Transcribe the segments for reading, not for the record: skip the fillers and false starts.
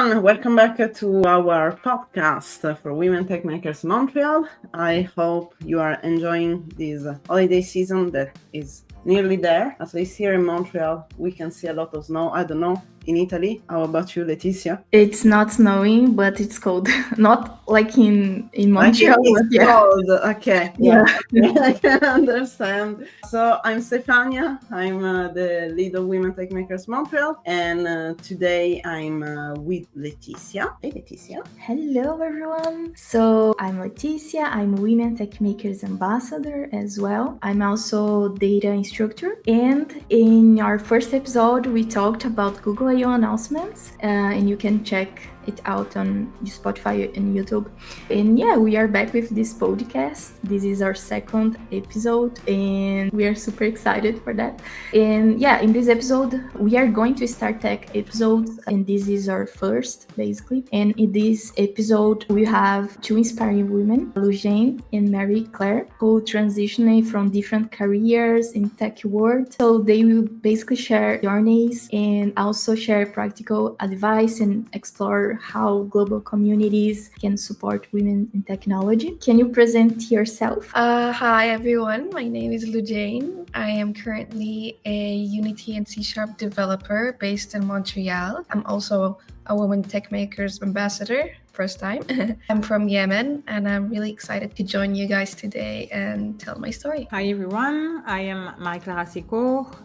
everyone, welcome back to our podcast for Women Tech Makers Montreal. I hope you are enjoying this holiday season that is nearly there. At least here in Montreal, we can see a lot of snow. I don't know, in Italy. How about you, Laetitia? It's not snowing, but it's cold. Not like in Montreal, It's but yeah. cold. Okay, I can understand. So I'm Stefania. I'm the lead of Women Tech Makers Montreal, and today I'm with Laetitia. Hey, Laetitia. Hello, everyone. So I'm Laetitia. I'm Women Tech Makers Ambassador as well. I'm also data instructor. And in our first episode, we talked about Google I/O announcements, and you can check it out on Spotify and YouTube. And yeah, we are back with this podcast. This is our second episode and we are super excited for that. And yeah, in this episode, we are going to start tech episodes, and this is our first basically. And in this episode, we have two inspiring women, Lujan and Marie-Claire, who transitioned from different careers in tech world. So they will basically share journeys and also share practical advice and explore how global communities can support women in technology. Can you present yourself? Hi everyone, my name is Lujan. I am currently a Unity and C# developer based in Montreal. I'm also a Women Tech Makers Ambassador, first time. I'm from Yemen and I'm really excited to join you guys today and tell my story. Hi everyone, I am Marie-Claire.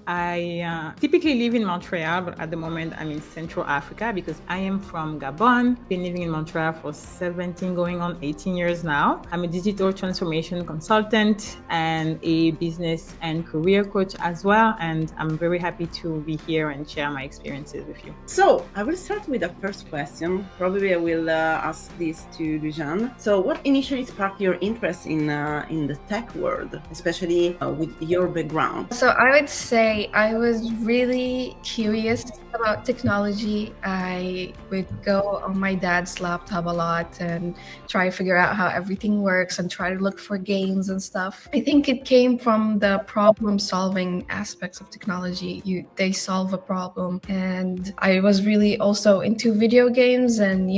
I typically live in Montreal, but at the moment I'm in Central Africa because I am from Gabon. Been living in Montreal for 17 going on 18 years now. I'm a digital transformation consultant and a business and career coach as well, and I'm very happy to be here and share my experiences with you. So I will start with the first question. Probably I will ask this to Lujan. So what initially sparked your interest in the tech world, especially with your background? So I would say I was really curious about technology. I would go on my dad's laptop a lot and try to figure out how everything works and try to look for games and stuff. I think it came from the problem solving aspects of technology. They solve a problem, and I was really also into video games, and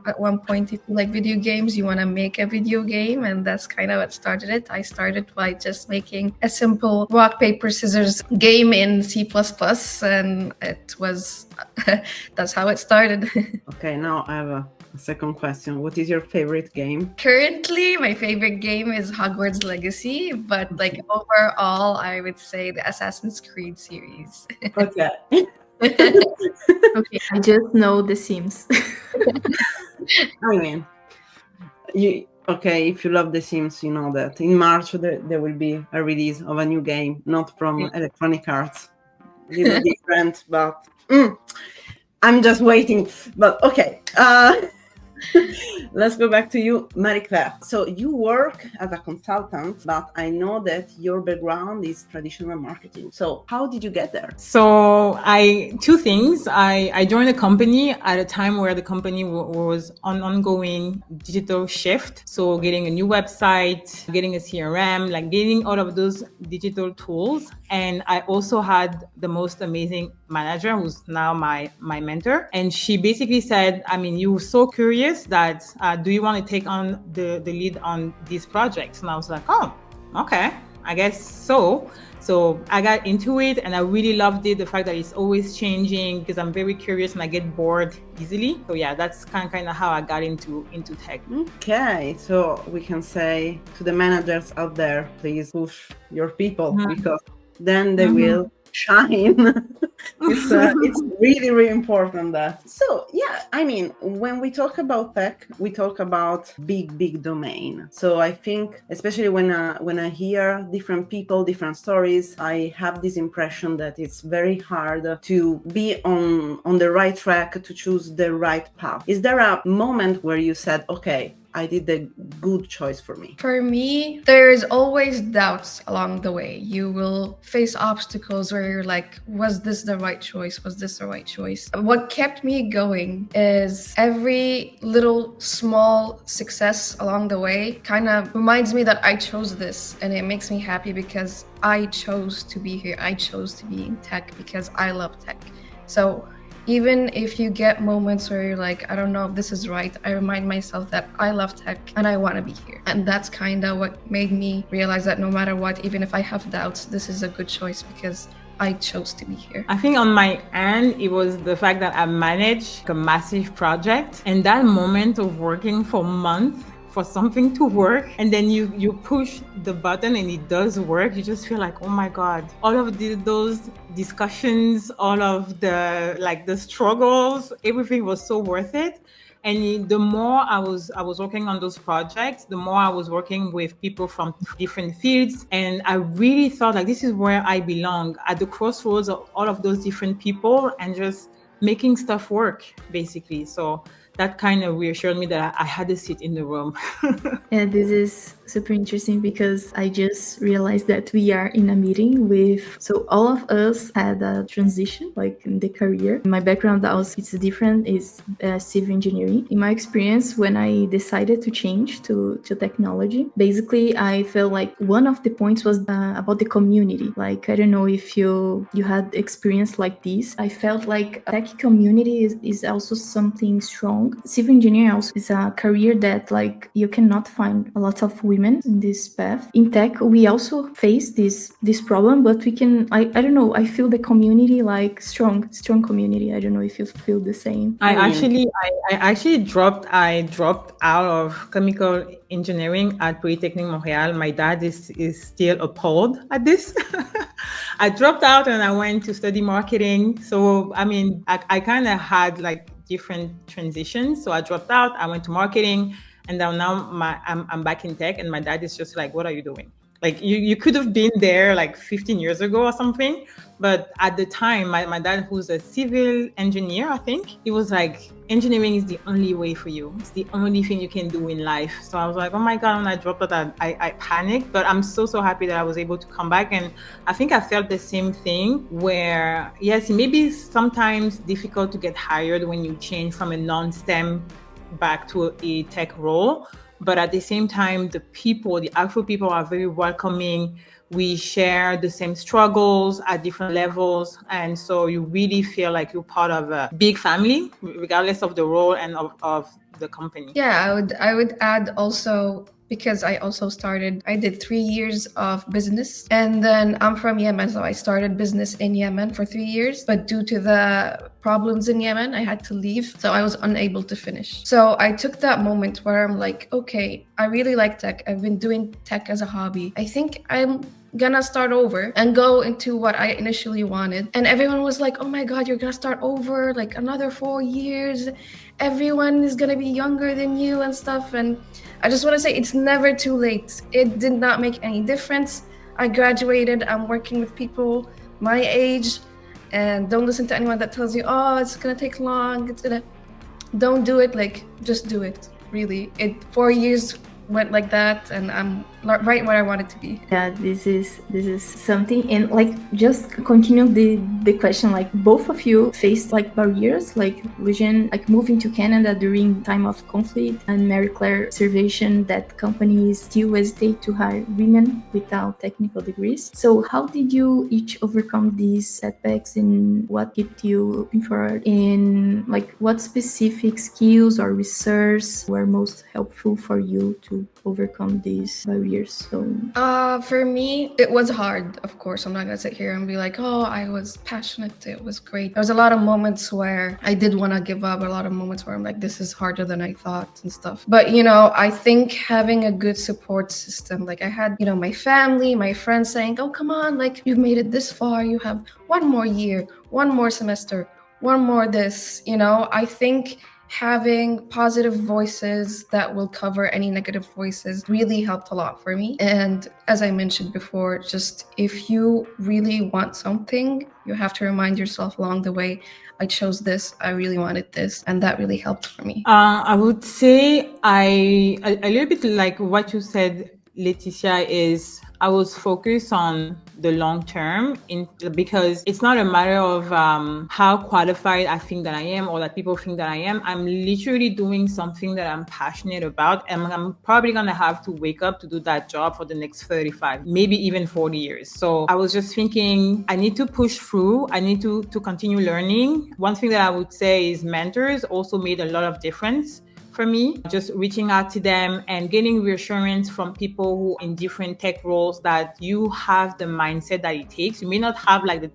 at one point, if you like video games, you want to make a video game, and that's kind of what started it. I started by just making a simple rock, paper, scissors game in C++, and it was that's how it started. Okay, now I have a second question. What is your favorite game? Currently, my favorite game is Hogwarts Legacy, but overall, I would say the Assassin's Creed series. Okay. Okay, I just know The Sims. I mean, if you love The Sims, you know that in March there will be a release of a new game, not from Electronic Arts. Little different, but I'm just waiting. But okay. Let's go back to you, Marie-Claire. So you work as a consultant, but I know that your background is traditional marketing. So how did you get there? So two things. I joined a company at a time where the company was on ongoing digital shift. So getting a new website, getting a CRM, like getting all of those digital tools. And I also had the most amazing manager who's now my mentor. And she basically said, you were so curious that do you want to take on the lead on these projects? And I was like, oh, okay, I guess so. So I got into it and I really loved it. The fact that it's always changing, because I'm very curious and I get bored easily. So yeah, that's kind of how I got into tech. Okay, so we can say to the managers out there, please push your people, because then they will shine. It's really, really important that. So yeah, when we talk about tech, we talk about big domain. So I think, especially when I hear different people, different stories, I have this impression that it's very hard to be on the right track, to choose the right path. Is there a moment where you said, okay, I did the good choice for me? For me, there's always doubts along the way. You will face obstacles where you're like, was this the right choice? Was this the right choice? What kept me going is every little small success along the way kind of reminds me that I chose this, and it makes me happy because I chose to be here. I chose to be in tech because I love tech. So even if you get moments where you're like, I don't know if this is right, I remind myself that I love tech and I want to be here. And that's kind of what made me realize that no matter what, even if I have doubts, this is a good choice because I chose to be here. I think on my end, it was the fact that I managed a massive project, and that moment of working for months for something to work, and then you push the button and it does work, you just feel like, oh my God, all of those discussions, all of the struggles, everything was so worth it. And the more I was working on those projects, the more I was working with people from different fields. And I really thought like, this is where I belong, at the crossroads of all of those different people and just making stuff work, basically. So that kind of reassured me that I had a seat in the room. Yeah, this is super interesting because I just realized that we are in a meeting so all of us had a transition, like in the career. My background also it's different, is civil engineering. In my experience, when I decided to change to technology, basically I felt like one of the points was about the community. Like, I don't know if you had experience like this. I felt like tech community is also something strong. Civil engineering also is a career that like you cannot find a lot of women in this path. In tech, we also face this problem, but we can, I don't know, I feel the community like strong community. I don't know if you feel the same. I actually dropped out of chemical engineering at Polytechnique Montréal. My dad is still appalled at this. I dropped out and I went to study marketing. So I mean, I kind of had like different transitions. So I dropped out, I went to marketing, and now I'm back in tech, and my dad is just like, what are you doing? Like you could have been there like 15 years ago or something. But at the time, my dad, who's a civil engineer, I think, he was like, engineering is the only way for you. It's the only thing you can do in life. So I was like, oh my God, when I dropped out, I panicked. But I'm so happy that I was able to come back. And I think I felt the same thing where, yes, it may be sometimes difficult to get hired when you change from a non-STEM back to a tech role. But at the same time, the actual people are very welcoming. We share the same struggles at different levels. And so you really feel like you're part of a big family, regardless of the role and of the company. Yeah, I would add also, because I did 3 years of business, and then I'm from Yemen, so I started business in Yemen for 3 years, but due to the problems in Yemen, I had to leave, so I was unable to finish. So I took that moment where I'm like, okay, I really like tech. I've been doing tech as a hobby. I think I'm gonna start over and go into what I initially wanted. And everyone was like, oh my God, you're gonna start over, like another 4 years. Everyone is gonna be younger than you and stuff. And I just want to say it's never too late. It did not make any difference. I graduated. I'm working with people my age, and don't listen to anyone that tells you, oh, it's gonna take long. Don't do it. Like, just do it. Really, 4 years went like that, and I'm right where I wanted to be. Yeah, this is something. And like, just continue the question, like both of you faced like barriers, like Lujan, like moving to Canada during time of conflict, and Marie-Claire observation that companies still hesitate to hire women without technical degrees. So how did you each overcome these setbacks, and what kept you moving forward, and like what specific skills or research were most helpful for you to overcome these barriers? So for me, it was hard. Of course, I'm not gonna sit here and be like, oh, I was passionate, it was great. There was a lot of moments where I did want to give up, a lot of moments where I'm like, this is harder than I thought and stuff. But I think having a good support system, like I had my family, my friends saying, oh, come on, like you've made it this far, you have one more year, one more semester, one more this. I think having positive voices that will cover any negative voices really helped a lot for me. And as I mentioned before, just if you really want something, you have to remind yourself along the way, I chose this, I really wanted this, and that really helped for me. I would say a little bit like what you said, Laetitia, is I was focused on the long term because it's not a matter of how qualified I think that I am or that people think that I am. I'm literally doing something that I'm passionate about, and I'm probably going to have to wake up to do that job for the next 35, maybe even 40 years. So I was just thinking I need to push through. I need to continue learning. One thing that I would say is mentors also made a lot of difference for me, just reaching out to them and getting reassurance from people who in different tech roles that you have the mindset that it takes. You may not have like the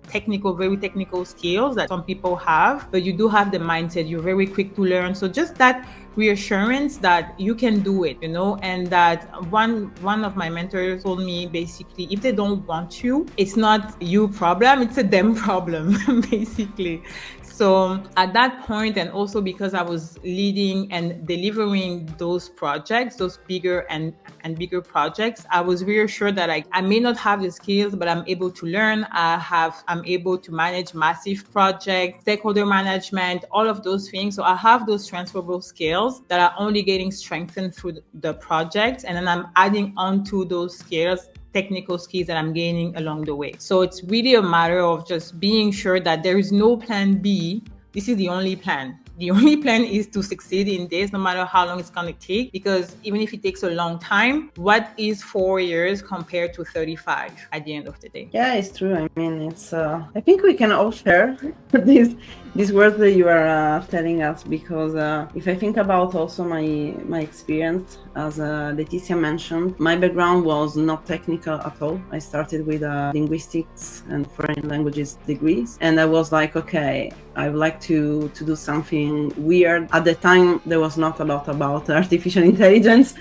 very technical skills that some people have, but you do have the mindset. You're very quick to learn. So just that reassurance that you can do it, and that one of my mentors told me, basically, if they don't want you, it's not you problem, it's a them problem, basically. So at that point, and also because I was leading and delivering those projects, those bigger and bigger projects, I was reassured that I may not have the skills, but I'm able to learn. I'm able to manage massive projects, stakeholder management, all of those things. So I have those transferable skills that are only getting strengthened through the project. And then I'm adding on to those skills, technical skills that I'm gaining along the way. So it's really a matter of just being sure that there is no plan B. This is the only plan. The only plan is to succeed in this, no matter how long it's going to take, because even if it takes a long time, what is 4 years compared to 35 at the end of the day? Yeah, it's true. I mean, it's. I think we can all share these words that you are telling us, because if I think about also my experience, as Laetitia mentioned, my background was not technical at all. I started with linguistics and foreign languages degrees, and I was like, okay, I would like to do something weird. At the time, there was not a lot about artificial intelligence,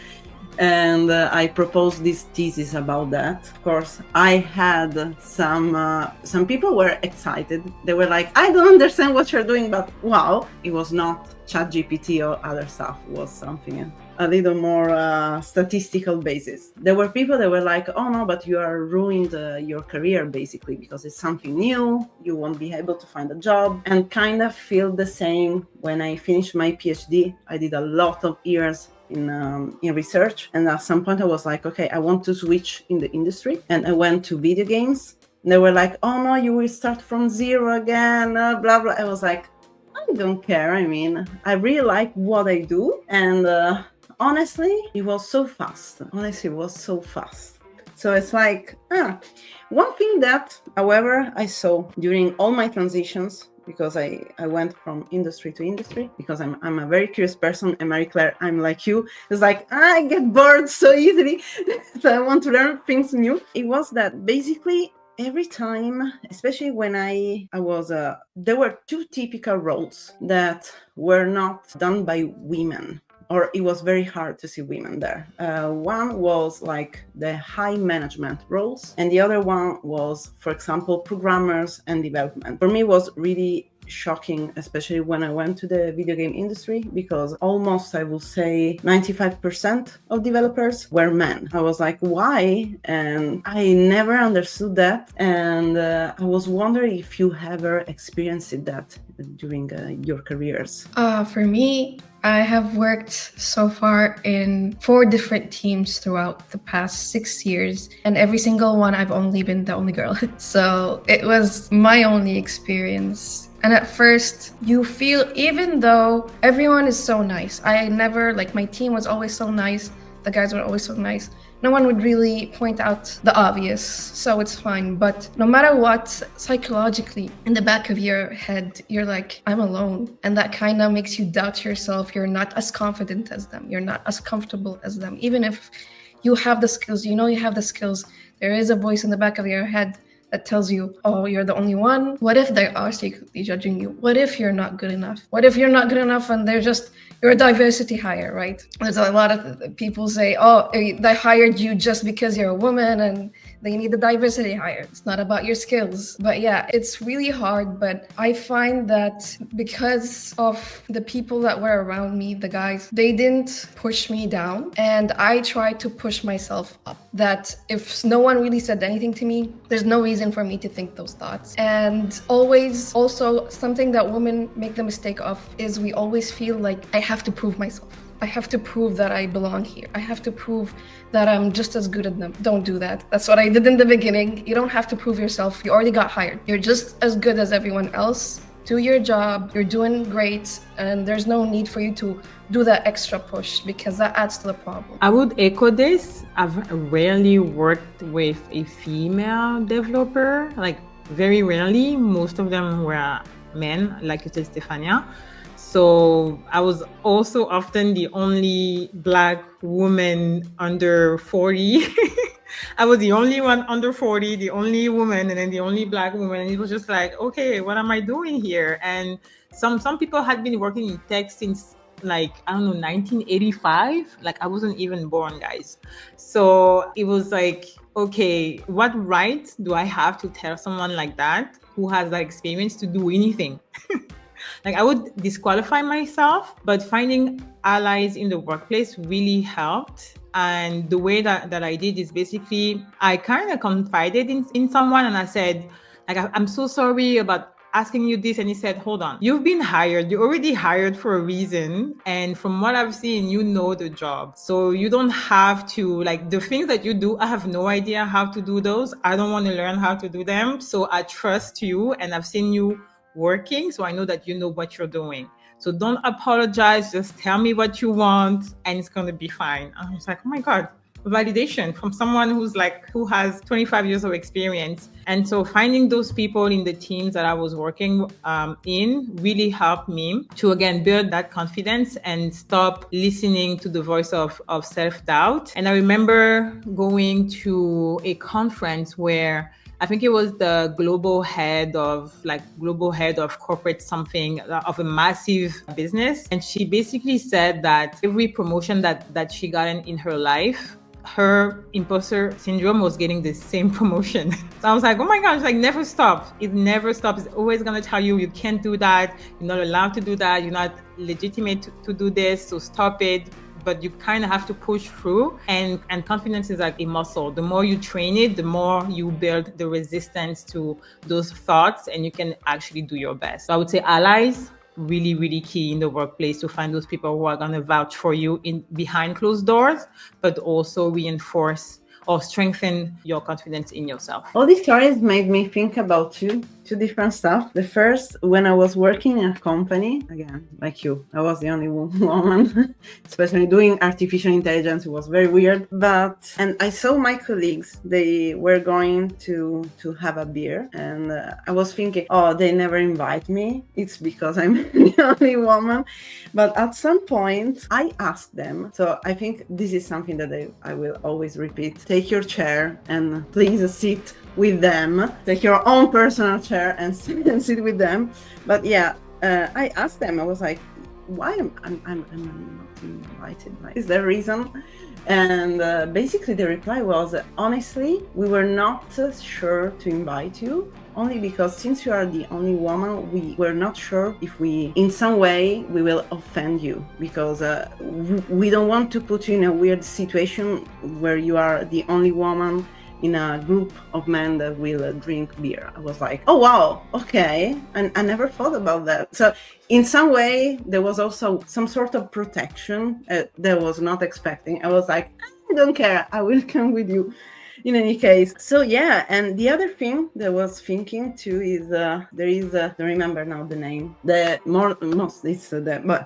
and I proposed this thesis about that. Of course, I had some people were excited. They were like, I don't understand what you're doing, but wow. It was not ChatGPT or other stuff. It was something a little more statistical basis. There were people that were like, oh no, but you are ruined your career, basically, because it's something new. You won't be able to find a job. And kind of feel the same when I finished my PhD. I did a lot of years in research, and at some point I was like, okay, I want to switch in the industry, and I went to video games. And they were like, oh no, you will start from zero again, blah blah. I was like, I don't care. I mean, I really like what I do, and honestly, it was so fast. So it's like, one thing that, however, I saw during all my transitions, because I went from industry to industry, because I'm a very curious person, and Marie-Claire, I'm like you. It's like, I get bored so easily, so I want to learn things new. It was that basically every time, especially when I was, there were two typical roles that were not done by women, or it was very hard to see women there. One was like the high management roles, and the other one was, for example, programmers and development. For me, it was really shocking, especially when I went to the video game industry, because almost, I will say, 95% of developers were men. I was like, why? And I never understood that. And I was wondering if you ever experienced that during your careers. For me, I have worked so far in 4 different teams throughout the past 6 years, and every single one I've only been the only girl. So it was my only experience. And at first, you feel, even though everyone is so nice, my team was always so nice, the guys were always so nice, no one would really point out the obvious, so it's fine. But no matter what, psychologically, in the back of your head, you're like, I'm alone. And that kind of makes you doubt yourself. You're not as confident as them. You're not as comfortable as them. Even if you have the skills, you have the skills, there is a voice in the back of your head that tells you, oh, you're the only one. What if they are secretly judging you? What if you're not good enough? What if you're not good enough and you're a diversity hire, right? There's a lot of people say, oh, they hired you just because you're a woman and they need the diversity hire. It's not about your skills. But yeah, it's really hard. But I find that because of the people that were around me, the guys, they didn't push me down. And I tried to push myself up. That if no one really said anything to me, there's no reason for me to think those thoughts. And always, also, something that women make the mistake of is we always feel like I have to prove myself. I have to prove that I belong here. I have to prove that I'm just as good as them. Don't do that. That's what I did in the beginning. You don't have to prove yourself. You already got hired. You're just as good as everyone else. Do your job. You're doing great. And there's no need for you to do that extra push, because that adds to the problem. I would echo this. I've rarely worked with a female developer, like very rarely. Most of them were men, like you said, Stefania. So I was also often the only Black woman under 40. I was the only one under 40, the only woman, and then the only Black woman. And it was just like, okay, what am I doing here? And some people had been working in tech since, like, I don't know, 1985. Like, I wasn't even born, guys. So it was like, okay, what right do I have to tell someone like that who has that experience to do anything? Like, I would disqualify myself, but finding allies in the workplace really helped. And the way that I did is basically, I kind of confided in someone, and I said, like, I'm so sorry about asking you this. And he said, hold on, you've been hired. You're already hired for a reason. And from what I've seen, you know the job. So you don't have to, like, the things that you do, I have no idea how to do those. I don't want to learn how to do them. So I trust you, and I've seen you working, so I know that you know what you're doing. So don't apologize, just tell me what you want, and it's going to be fine. And I was like, oh my God, validation from someone who has 25 years of experience. And so finding those people in the teams that I was working in really helped me to, again, build that confidence and stop listening to the voice of self-doubt. And I remember going to a conference where I think it was the global head of corporate something of a massive business. And she basically said that every promotion that she got in her life, her imposter syndrome was getting the same promotion. So I was like, oh my gosh, like, never stops. It never stops. It's always going to tell you, you can't do that. You're not allowed to do that. You're not legitimate to do this. So stop it. But you kind of have to push through, and confidence is like a muscle. The more you train it, the more you build the resistance to those thoughts, and you can actually do your best. So I would say allies, really, really key in the workplace, to find those people who are going to vouch for you in behind closed doors, but also reinforce or strengthen your confidence in yourself. All these stories made me think about two different stuff. The first, when I was working in a company, again, like you, I was the only woman, especially doing artificial intelligence. It was very weird. And I saw my colleagues, they were going to have a beer. And I was thinking, oh, they never invite me. It's because I'm the only woman. But at some point, I asked them. So I think this is something that I will always repeat. Take your chair and please sit with them. Take your own personal chair and sit with them. But yeah, I asked them, I was like, why am I not invited? Is there a reason? And basically the reply was, honestly, we were not sure to invite you, only because since you are the only woman, we were not sure if in some way we will offend you, because we don't want to put you in a weird situation where you are the only woman in a group of men that will drink beer. I was like, oh wow, okay. And I never thought about that. So in some way, there was also some sort of protection that I was not expecting. I was like, I don't care, I will come with you in any case. So yeah, and the other thing that I was thinking too is there is I don't remember now the name. But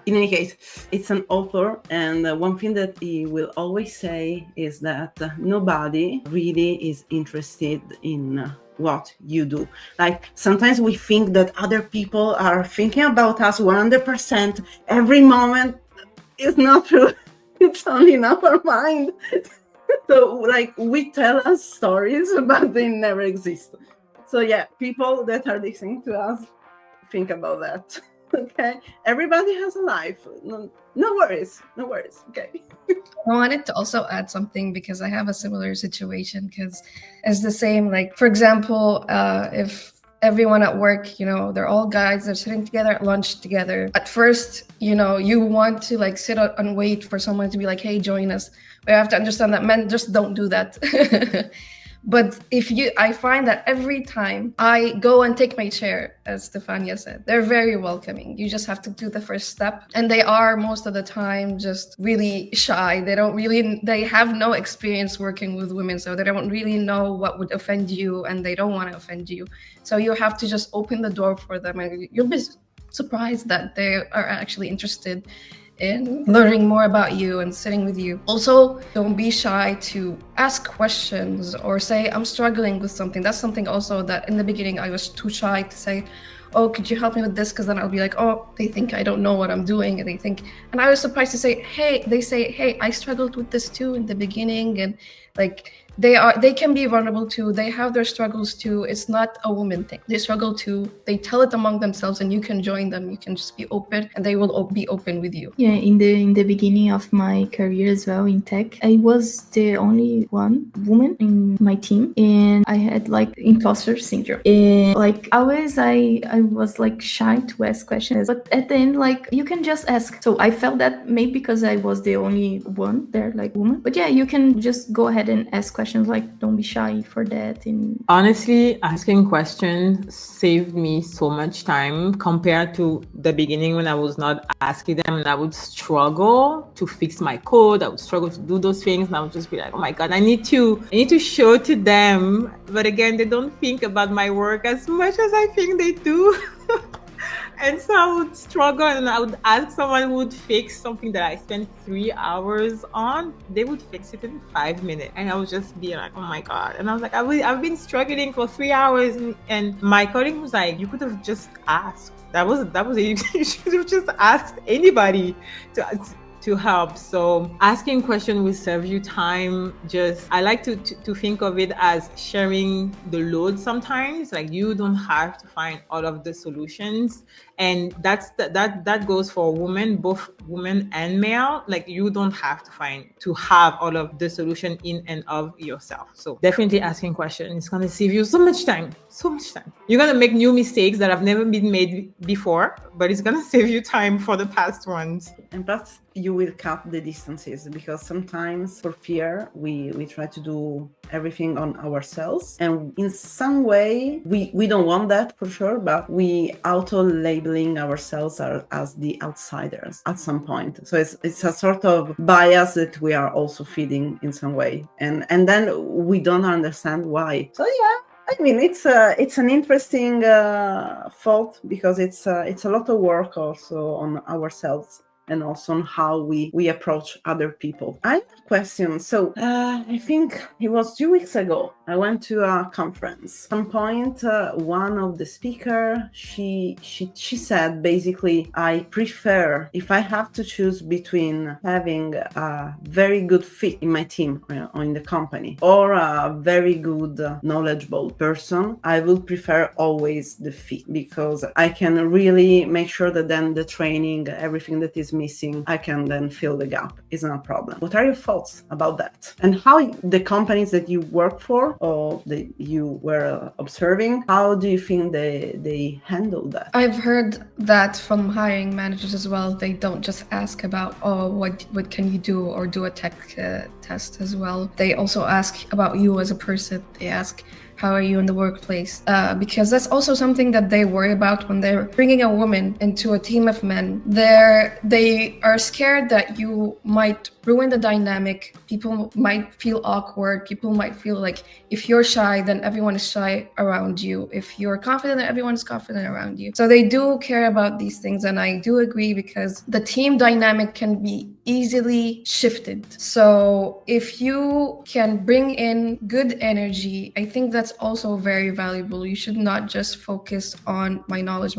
in any case, it's an author, and one thing that he will always say is that nobody really is interested in what you do. Like, sometimes we think that other people are thinking about us 100% every moment. It's not true. It's only in our mind. So, like, we tell us stories, but they never exist. So yeah, people that are listening to us, think about that. Okay, everybody has a life. No worries. Okay. I wanted to also add something, because I have a similar situation, because it's the same. Like, for example, if everyone at work, they're all guys, they're sitting together at lunch together. At first, you want to like sit and wait for someone to be like, hey, join us. But you have to understand that men just don't do that. But I find that every time I go and take my chair, as Stefania said, they're very welcoming. You just have to do the first step. And they are most of the time just really shy. They have no experience working with women, so they don't really know what would offend you, and they don't want to offend you. So you have to just open the door for them, and you'll be surprised that they are actually interested in learning more about you and sitting with you. Also, don't be shy to ask questions or say, I'm struggling with something. That's something also that in the beginning I was too shy to say, oh, could you help me with this? Because then I'll be like, oh, they think I don't know what I'm doing. And I was surprised to say, hey, I struggled with this too in the beginning. And like, they can be vulnerable too. They have their struggles too. It's not a woman thing. They struggle too. They tell it among themselves, and you can join them. You can just be open, and they will be open with you. Yeah, in the beginning of my career as well in tech, I was the only one woman in my team, and I had like imposter syndrome. And like always, I was like shy to ask questions, but at the end, like you can just ask. So I felt that maybe because I was the only one there, like woman. But yeah, you can just go ahead and ask questions. Like, don't be shy for that. And honestly, asking questions saved me so much time compared to the beginning when I was not asking them, and I would struggle to fix my code. I would struggle to do those things, and I would just be like, oh my God, I need to show to them. But again, they don't think about my work as much as I think they do. And so I would struggle, and I would ask someone who would fix something that I spent 3 hours on. They would fix it in 5 minutes. And I would just be like, oh my God. And I was like, I've been struggling for 3 hours. And my colleague was like, you could have just asked. That was it. You should have just asked anybody to help. So asking questions will save you time. I like to think of it as sharing the load sometimes. Like, you don't have to find all of the solutions. And that goes for women, both women and male. Like, you don't have to have all of the solution in and of yourself. So definitely asking questions is going to save you so much time. You're going to make new mistakes that have never been made before, but it's going to save you time for the past ones. And plus, you will cut the distances, because sometimes for fear, we try to do everything on ourselves. And in some way, we don't want that for sure, but we auto-labeling ourselves as the outsiders at some point. So it's a sort of bias that we are also feeding in some way. And then we don't understand why. So yeah. I mean, it's an interesting thought, because it's a lot of work also on ourselves, and also on how we approach other people. I have a question. So I think it was 2 weeks ago, I went to a conference. At some point, one of the speakers, she said, basically, I prefer, if I have to choose between having a very good fit in my team or in the company, or a very good, knowledgeable person, I will prefer always the fit, because I can really make sure that then the training, everything that is missing, I can then fill the gap. It's not a problem. What are your thoughts about that? And how the companies that you work for, or that you were observing, how do you think they handle that? I've heard that from hiring managers as well. They don't just ask about, oh, what can you do, or do a tech test as well. They also ask about you as a person. They ask, how are you in the workplace? Because that's also something that they worry about when they're bringing a woman into a team of men. They are scared that you might ruin the dynamic. People might feel awkward. People might feel like if you're shy, then everyone is shy around you. If you're confident, then everyone is confident around you. So they do care about these things. And I do agree, because the team dynamic can be easily shifted. So if you can bring in good energy, I think that's also very valuable. You should not just focus on my knowledge,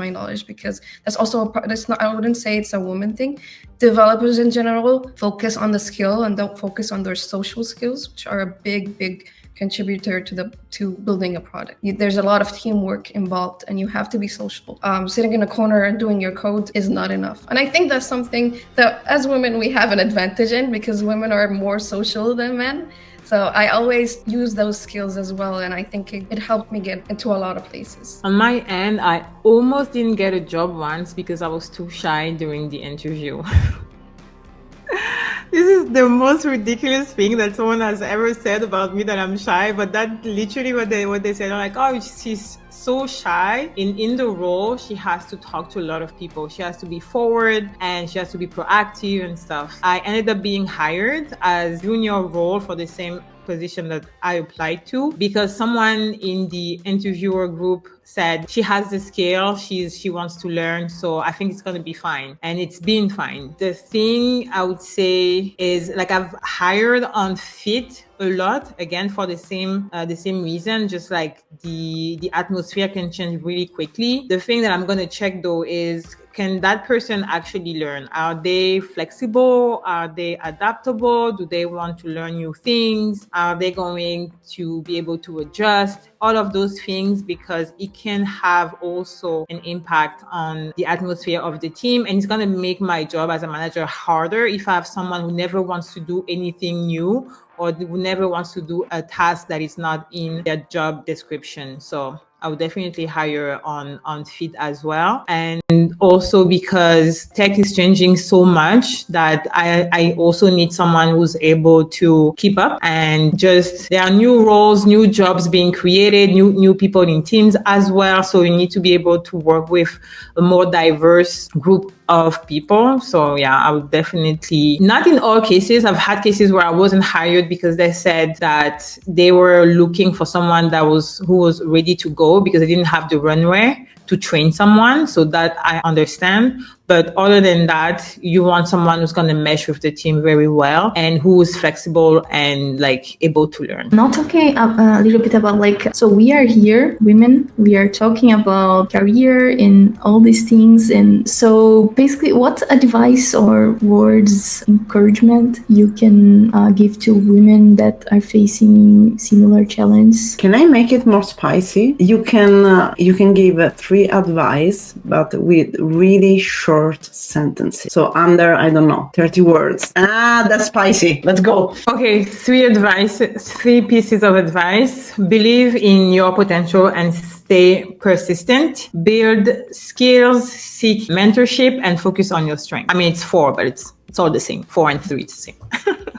because that's also I wouldn't say it's a woman thing. Developers in general focus on the skill and don't focus on their social skills, which are a big contributor to building a product. There's a lot of teamwork involved, and you have to be social. Sitting in a corner and doing your code is not enough. And I think that's something that as women we have an advantage in, because women are more social than men. So I always use those skills as well, and I think it helped me get into a lot of places. On my end, I almost didn't get a job once because I was too shy during the interview. This is the most ridiculous thing that someone has ever said about me, that I'm shy. But that literally what they said. I'm like, oh, she's so shy. In the role, she has to talk to a lot of people. She has to be forward and she has to be proactive and stuff. I ended up being hired as junior role for the same position that I applied to, because someone in the interviewer group said she has the skill, she wants to learn, so I think it's going to be fine. And it's been fine. The thing I would say is, like, I've hired on fit a lot, again, for the same reason, just like the atmosphere can change really quickly. The thing that I'm going to check though is, can that person actually learn? Are they flexible? Are they adaptable? Do they want to learn new things? Are they going to be able to adjust? All of those things, because it can have also an impact on the atmosphere of the team. And it's going to make my job as a manager harder if I have someone who never wants to do anything new, or who never wants to do a task that is not in their job description. So I would definitely hire on fit as well. And also because tech is changing so much that I also need someone who's able to keep up. And just, there are new roles, new jobs being created, new people in teams as well. So you need to be able to work with a more diverse group of people. So yeah, I would definitely, not in all cases. I've had cases where I wasn't hired because they said that they were looking for someone who was ready to go because they didn't have the runway to train someone. So that I understand. But other than that, you want someone who's going to mesh with the team very well and who is flexible and like able to learn. Now talking a little bit about so we are here, women, we are talking about career and all these things. And so basically, what advice or words, encouragement you can give to women that are facing similar challenges? Can I make it more spicy? You can give 3 advice, but with really short sentences. So under, I don't know, 30 words. That's spicy. Let's go. Okay, 3 pieces of advice. Believe in your potential and stay persistent. Build skills, seek mentorship, and focus on your strength. I mean, it's 4, but it's all the same. 4 and 3, it's the same.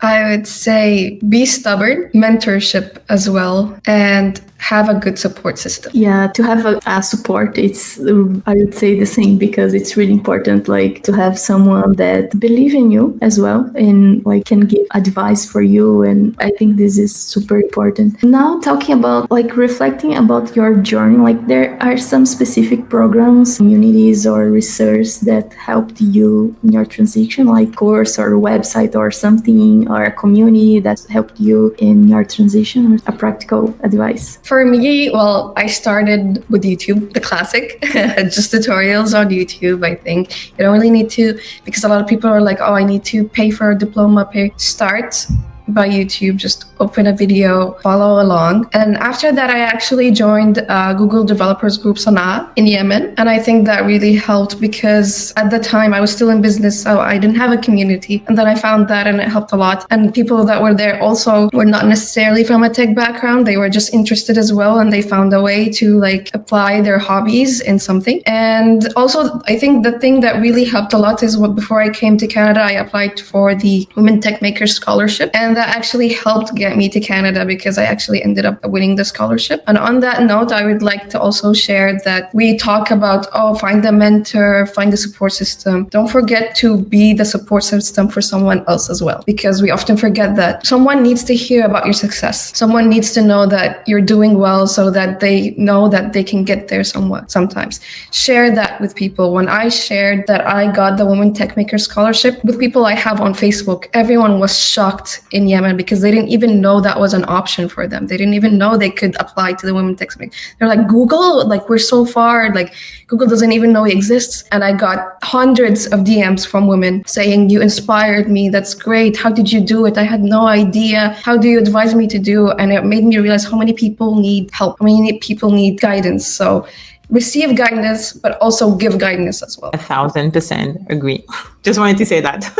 I would say be stubborn, mentorship as well, and have a good support system. Yeah, to have a support, it's, I would say the same, because it's really important, like, to have someone that believe in you as well and like can give advice for you. And I think this is super important. Now talking about like reflecting about your journey, like there are some specific programs, communities or research that helped you in your transition, like course or website or something, or a community that helped you in your transition, with a practical advice? For me, well, I started with YouTube, the classic, just tutorials on YouTube. I think you don't really need to, because a lot of people are like, oh, I need to pay for a diploma, start by YouTube, just open a video, follow along. And after that, I actually joined Google developers group Sanaa in Yemen. And I think that really helped because at the time I was still in business, so I didn't have a community. And then I found that and it helped a lot. And people that were there also were not necessarily from a tech background. They were just interested as well. And they found a way to like apply their hobbies in something. And also, I think the thing that really helped a lot is before I came to Canada, I applied for the Women Tech Makers Scholarship. And that actually helped get me to Canada because I actually ended up winning the scholarship. And on that note, I would like to also share that we talk about, find a mentor, find a support system. Don't forget to be the support system for someone else as well, because we often forget that someone needs to hear about your success. Someone needs to know that you're doing well so that they know that they can get there sometimes. Share that with people. When I shared that I got the Women Tech Makers Scholarship with people I have on Facebook, everyone was shocked in Yemen because they didn't even know that was an option for them. They didn't even know they could apply to the Women Tech Makers. They're like, Google? Like, we're so far. Like, Google doesn't even know it exists. And I got hundreds of DMs from women saying, you inspired me. That's great. How did you do it? I had no idea. How do you advise me to do? And it made me realize how many people need help. How many people need guidance. So receive guidance, but also give guidance as well. 1,000% agree. Just wanted to say that.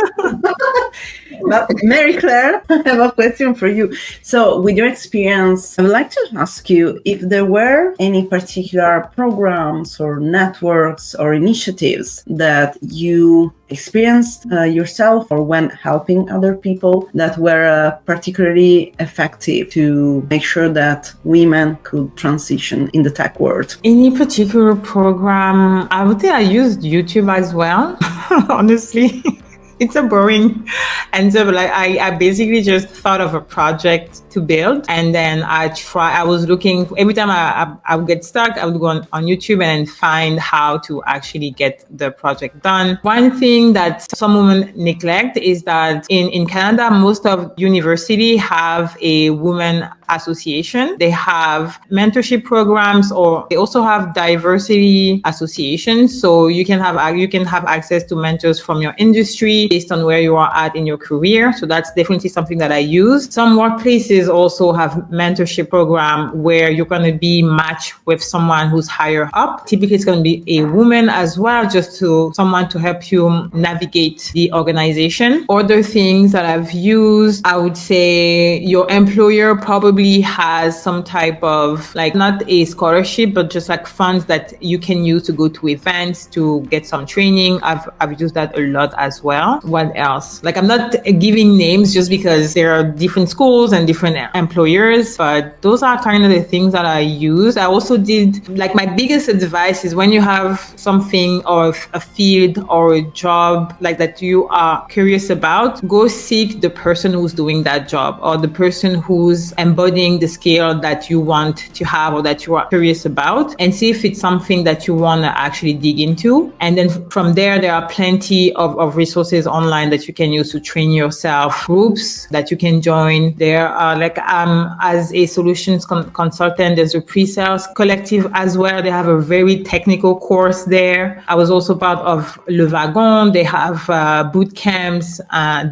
But Marie-Claire, I have a question for you. So with your experience, I would like to ask you if there were any particular programs or networks or initiatives that you experienced yourself or when helping other people that were particularly effective to make sure that women could transition in the tech world. Any particular program? I would say I used YouTube as well, honestly. It's a boring answer, but like I basically just thought of a project to build, and then I was looking, every time I would get stuck, I would go on YouTube and find how to actually get the project done. One thing that some women neglect is that in Canada, most of university have a women association. They have mentorship programs, or they also have diversity associations. So you can have access to mentors from your industry based on where you are at in your career. So that's definitely something that I use. Some workplaces also have mentorship program where you're going to be matched with someone who's higher up. Typically, it's going to be a woman as well, just to someone to help you navigate the organization. Other things that I've used, I would say your employer probably has some type of, like, not a scholarship, but just like funds that you can use to go to events to get some training. I've used that a lot as well. What else? Like, I'm not giving names just because there are different schools and different employers, but those are kind of the things that I use. I also did, like, my biggest advice is when you have something or a field or a job like that you are curious about, go seek the person who's doing that job or the person who's embodying the skill that you want to have or that you are curious about, and see if it's something that you want to actually dig into. And then from there are plenty of resources online that you can use to train yourself, groups that you can join. There are as a solutions consultant, there's a pre-sales collective as well. They have a very technical course there. I was also part of Le Wagon. They have boot camps,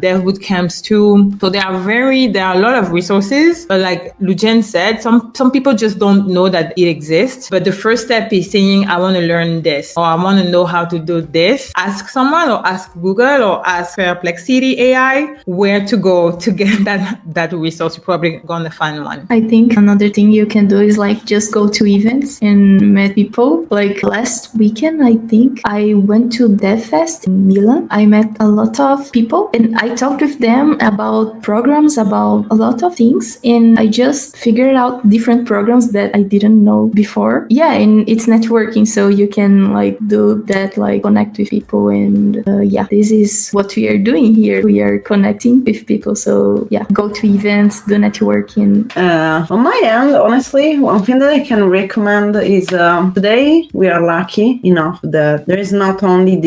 dev boot camps too. So there are a lot of resources, but like Lujan said, some people just don't know that it exists. But the first step is saying, I want to learn this, or I want to know how to do this. Ask someone, or ask Google, or ask Perplexity AI where to go to get that resource. You're probably going to find one. I think another thing you can do is like just go to events and meet people. Like last weekend, I think I went to DevFest in Milan. I met a lot of people and I talked with them about programs, about a lot of things. And I just figured out different programs that I didn't know before. Yeah, and it's networking, so you can like do that, like connect with people. And this is what we are doing here. We are connecting with people. So yeah, go to events, do networking. On my end, honestly, one thing that I can recommend is today we are lucky enough that there is not only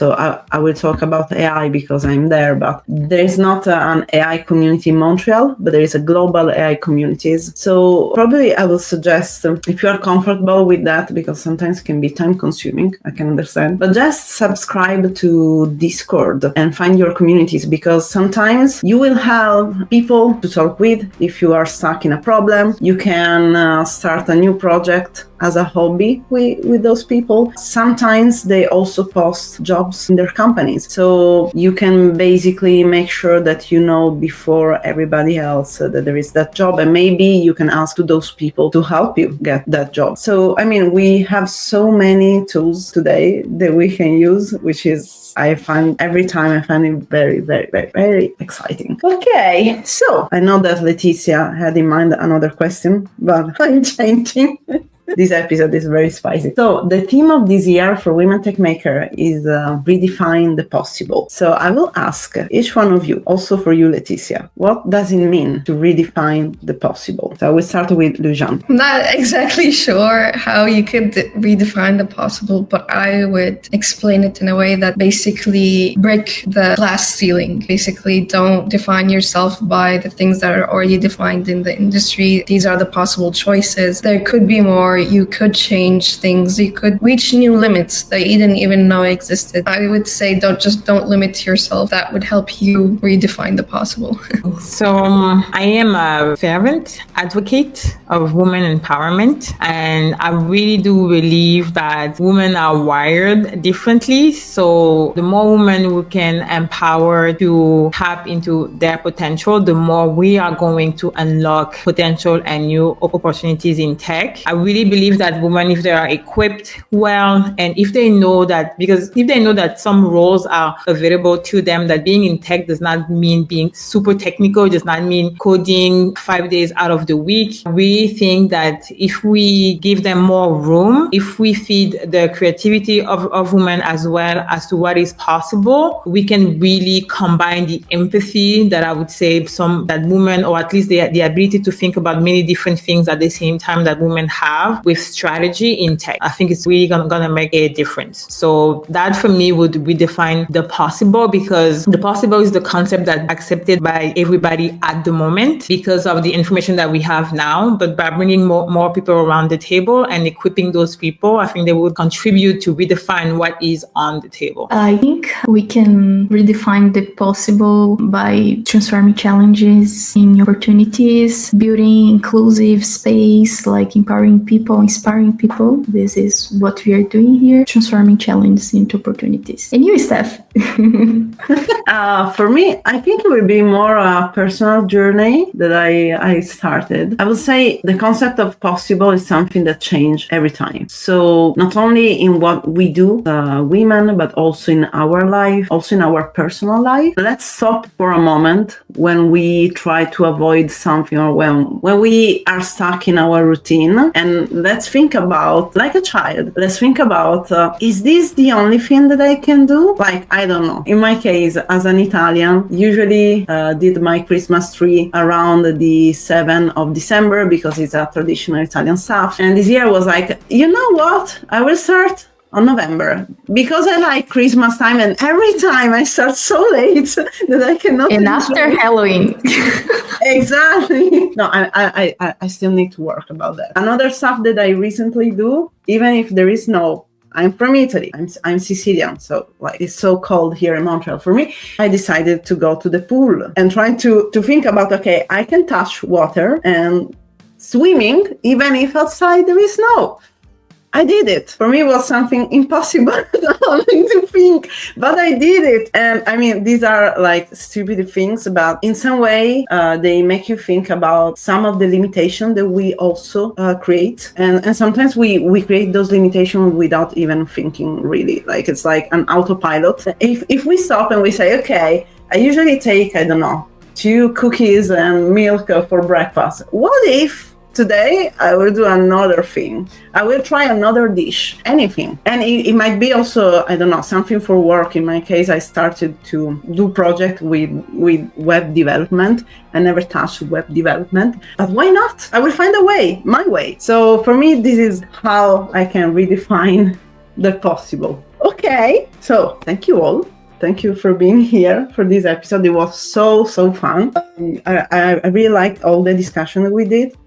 I will talk about AI because I'm there, but there is not an AI community in Montreal, but there is a global AI communities. So probably I will suggest, if you are comfortable with that, because sometimes it can be time consuming, I can understand, but just subscribe to Discord and find your communities, because sometimes you will have people to talk with. If you are stuck in a problem, you can start a new project as a hobby with those people. Sometimes they also post jobs in their companies. So you can basically make sure that you know before everybody else that there is that job, and maybe you can ask to those people to help you get that job. So, I mean, we have so many tools today that we can use, which is, I find every time I find it very, very, very, very exciting. Okay, so I know that Laetitia had in mind another question, but I'm changing. This episode is very spicy. So the theme of this year for Women Tech Maker is redefine the possible. So I will ask each one of you, also for you, Laetitia, what does it mean to redefine the possible? So I will start with Lujan. I'm not exactly sure how you could redefine the possible, but I would explain it in a way that basically break the glass ceiling. Basically, don't define yourself by the things that are already defined in the industry. These are the possible choices. There could be more. or you could change things. You could reach new limits that you didn't even know existed. I would say don't limit yourself. That would help you redefine the possible. So I am a fervent advocate of women empowerment, and I really do believe that women are wired differently. So the more women we can empower to tap into their potential, the more we are going to unlock potential and new opportunities in tech. I really believe that women, if they are equipped well, and if they know that, because if they know that some roles are available to them, that being in tech does not mean being super technical, does not mean coding 5 days out of the week. We think that if we give them more room, if we feed the creativity of women as well as to what is possible, we can really combine the empathy that I would say that women, or at least the ability to think about many different things at the same time that women have, with strategy in tech. I think it's really gonna make a difference. So that for me would redefine the possible, because the possible is the concept that's accepted by everybody at the moment because of the information that we have now. But by bringing more people around the table and equipping those people, I think they would contribute to redefine what is on the table. I think we can redefine the possible by transforming challenges in opportunities, building inclusive space, like empowering people, inspiring people. This is what we are doing here, transforming challenges into opportunities. And you, Steph? For me, I think it will be more a personal journey that I started. I would say the concept of possible is something that changes every time. So not only in what we do, women, but also in our life, also in our personal life. Let's stop for a moment when we try to avoid something, or when we are stuck in our routine, and let's think about, like a child, let's think about, is this the only thing that I can do? Like, I don't know. In my case, as an Italian, usually did my Christmas tree around the 7th of December because it's a traditional Italian stuff. And this year I was like, you know what? I will start on November because I like Christmas time, and every time I start so late that I cannot. And after Halloween. Exactly. No, I still need to work about that. Another stuff that I recently do, even if there is no, I'm from Italy. I'm Sicilian, so like it's so cold here in Montreal for me. I decided to go to the pool and trying to think about, okay, I can touch water and swimming even if outside there is snow. I did it. For me, it was something impossible to think, but I did it. And I mean, these are like stupid things, but in some way, they make you think about some of the limitations that we also create. And sometimes we create those limitations without even thinking, really. Like, it's like an autopilot. If we stop and we say, okay, I usually take, I don't know, 2 cookies and milk for breakfast. What if today I will do another thing? I will try another dish, anything. And it might be also, I don't know, something for work. In my case, I started to do project with web development. I never touched web development, but why not? I will find a way, my way. So for me, this is how I can redefine the possible. Okay, so thank you all. Thank you for being here for this episode. It was so fun. I really liked all the discussion that we did.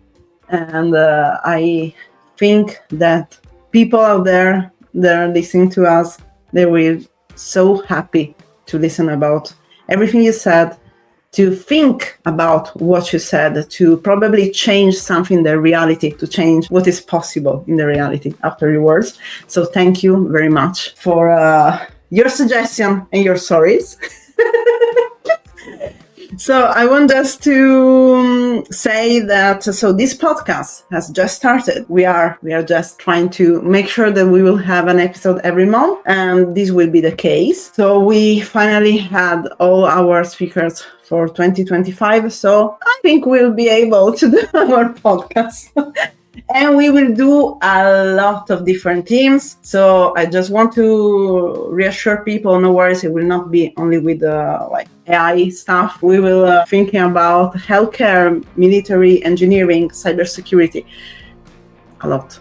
And I think that people out there that are listening to us, they will so happy to listen about everything you said, to think about what you said, to probably change something in the reality, to change what is possible in the reality after your words. So thank you very much for your suggestion and your stories. So I want just to say that, so this podcast has just started. We are just trying to make sure that we will have an episode every month, and this will be the case. So we finally had all our speakers for 2025. So I think we'll be able to do our podcast. And we will do a lot of different themes. So I just want to reassure people, no worries, it will not be only with like AI stuff. We will thinking about healthcare, military, engineering, cybersecurity. a lot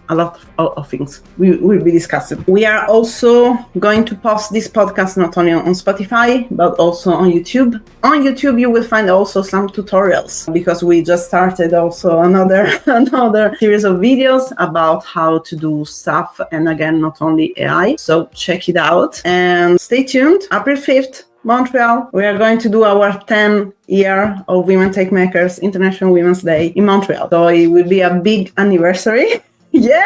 of things we will be discussing. We are also going to post this podcast not only on Spotify, but also on YouTube. On YouTube, you will find also some tutorials, because we just started also another series of videos about how to do stuff, and again, not only AI. So check it out and stay tuned. April 5th, Montreal. We are going to do our 10th year of Women Tech Makers International Women's Day in Montreal. So it will be a big anniversary. Yeah!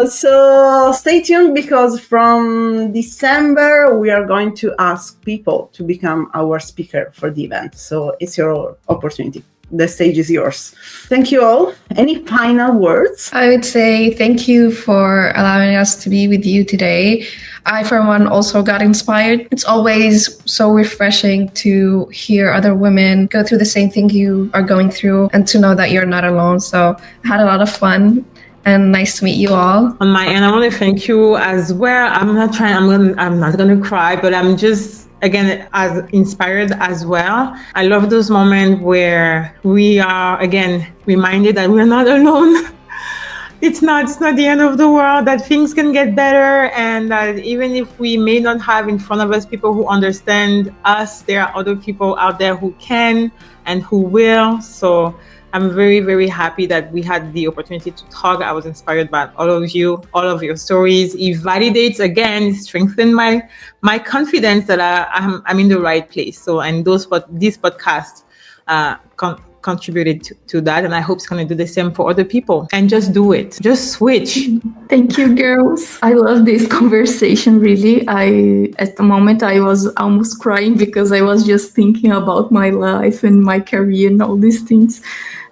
So stay tuned, because from December we are going to ask people to become our speaker for the event. So it's your opportunity. The stage is yours. Thank you all. Any final words? I would say thank you for allowing us to be with you today. I, for one, also got inspired. It's always so refreshing to hear other women go through the same thing you are going through, and to know that you're not alone. So I had a lot of fun, and nice to meet you all. On my end, I want to thank you as well. I'm not going to cry, but I'm just, again, as inspired as well. I love those moments where we are, again, reminded that we're not alone. It's not the end of the world, that things can get better, and that even if we may not have in front of us people who understand us, there are other people out there who can and who will. So I'm very, very happy that we had the opportunity to talk. I was inspired by all of you, all of your stories. It validates, again, strengthen my confidence that I'm in the right place. So, and this podcast contributed to that, and I hope it's going to do the same for other people. And just do it. Just switch. Thank you, girls. I love this conversation, really. At the moment, I was almost crying, because I was just thinking about my life and my career and all these things.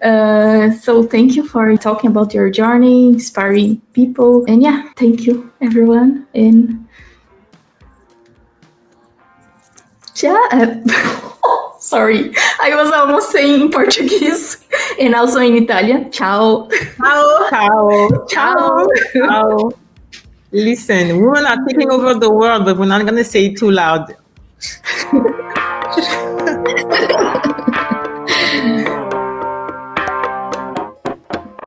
So thank you for talking about your journey, inspiring people. And yeah, thank you, everyone. And sorry, I was almost saying in Portuguese and also in Italian. Ciao. Ciao. Ciao. Ciao. Ciao. Listen, women are taking over the world, but we're not going to say it too loud.